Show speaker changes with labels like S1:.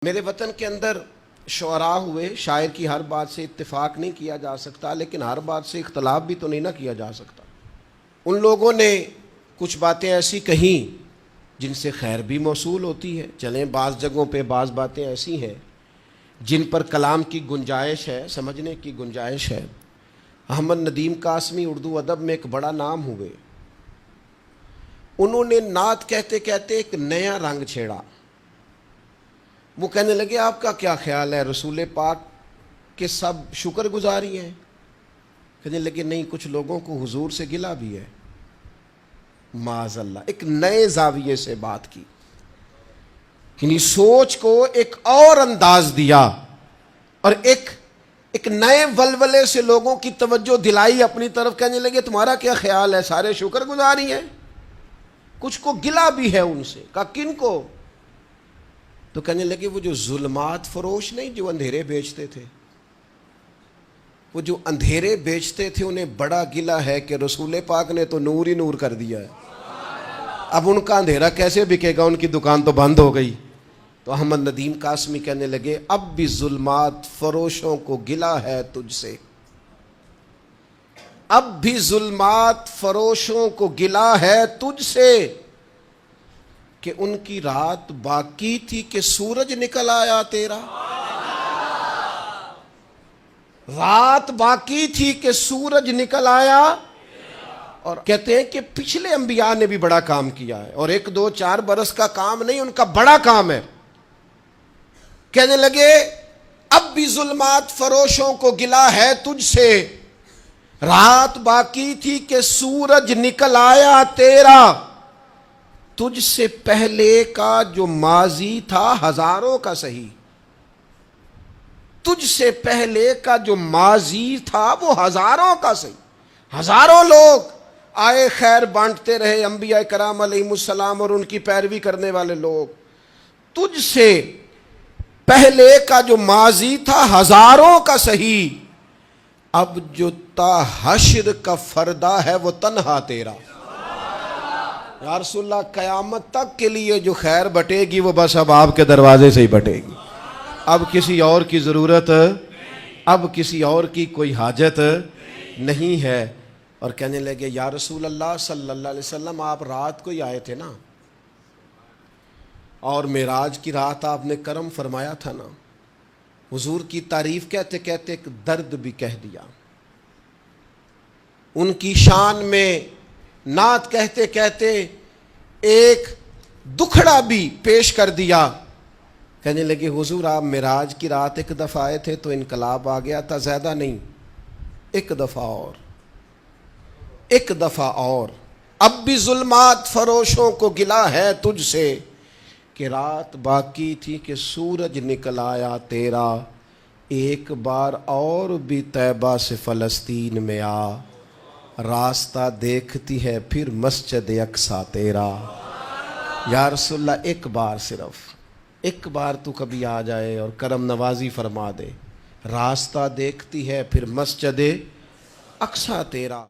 S1: میرے وطن کے اندر شعراء ہوئے، شاعر کی ہر بات سے اتفاق نہیں کیا جا سکتا، لیکن ہر بات سے اختلاف بھی تو نہیں نہ کیا جا سکتا۔ ان لوگوں نے کچھ باتیں ایسی کہیں جن سے خیر بھی موصول ہوتی ہے، چلیں بعض جگہوں پہ بعض باتیں ایسی ہیں جن پر کلام کی گنجائش ہے، سمجھنے کی گنجائش ہے۔ احمد ندیم قاسمی اردو ادب میں ایک بڑا نام ہوئے، انہوں نے نعت کہتے کہتے ایک نیا رنگ چھیڑا۔ وہ کہنے لگے آپ کا کیا خیال ہے، رسول پاک کے سب شکر گزاری ہیں؟ کہنے لگے نہیں، کچھ لوگوں کو حضور سے گلہ بھی ہے۔ معاذ اللہ، ایک نئے زاویے سے بات کی، یعنی سوچ کو ایک اور انداز دیا اور ایک نئے ولولے سے لوگوں کی توجہ دلائی اپنی طرف۔ کہنے لگے تمہارا کیا خیال ہے، سارے شکر گزاری ہیں؟ کچھ کو گلہ بھی ہے ان سے۔ کہا کن کو؟ تو کہنے لگے وہ جو ظلمات فروش نہیں، جو اندھیرے بیچتے تھے، وہ جو اندھیرے بیچتے تھے انہیں بڑا گلہ ہے کہ رسول پاک نے تو نور ہی نور کر دیا ہے، اب ان کا اندھیرا کیسے بکے گا، ان کی دکان تو بند ہو گئی۔ تو احمد ندیم قاسمی کہنے لگے اب بھی ظلمات فروشوں کو گلہ ہے تجھ سے، اب بھی ظلمات فروشوں کو گلہ ہے تجھ سے، کہ ان کی رات باقی تھی کہ سورج نکل آیا تیرا۔ رات باقی تھی کہ سورج نکل آیا۔ اور کہتے ہیں کہ پچھلے انبیاء نے بھی بڑا کام کیا ہے، اور 1 2 4 برس کا کام نہیں، ان کا بڑا کام ہے۔ کہنے لگے اب بھی ظلمات فروشوں کو گلہ ہے تجھ سے، رات باقی تھی کہ سورج نکل آیا تیرا، تجھ سے پہلے کا جو ماضی تھا ہزاروں کا صحیح، تجھ سے پہلے کا جو ماضی تھا وہ ہزاروں کا صحیح۔ ہزاروں لوگ آئے، خیر بانٹتے رہے، انبیاء کرام علیہ السلام اور ان کی پیروی کرنے والے لوگ۔ تجھ سے پہلے کا جو ماضی تھا ہزاروں کا صحیح، اب جو تا حشر کا فردہ ہے وہ تنہا تیرا۔ یا رسول اللہ، قیامت تک کے لیے جو خیر بٹے گی وہ بس اب آپ کے دروازے سے ہی بٹے گی، اب کسی اور کی ضرورت، اب کسی اور کی کوئی حاجت نہیں ہے۔ اور کہنے لگے یا رسول اللہ صلی اللہ علیہ وسلم، آپ رات کو ہی آئے تھے نا، اور معراج کی رات آپ نے کرم فرمایا تھا نا۔ حضور کی تعریف کہتے کہتے ایک درد بھی کہہ دیا، ان کی شان میں نعت کہتے کہتے ایک دکھڑا بھی پیش کر دیا۔ کہنے لگے حضور آپ معراج کی رات 1 دفعہ آئے تھے تو انقلاب آ گیا تھا، زیادہ نہیں، 1 دفعہ اور، 1 دفعہ اور، اب بھی ظلمات فروشوں کو گلہ ہے تجھ سے، کہ رات باقی تھی کہ سورج نکل آیا تیرا، ایک بار اور بھی طیبہ سے فلسطین میں آ، راستہ دیکھتی ہے پھر مسجد اقصیٰ تیرا۔ یا رسول اللہ، ایک بار، صرف ایک بار تو کبھی آ جائے اور کرم نوازی فرما دے، راستہ دیکھتی ہے پھر مسجد اقصیٰ تیرا۔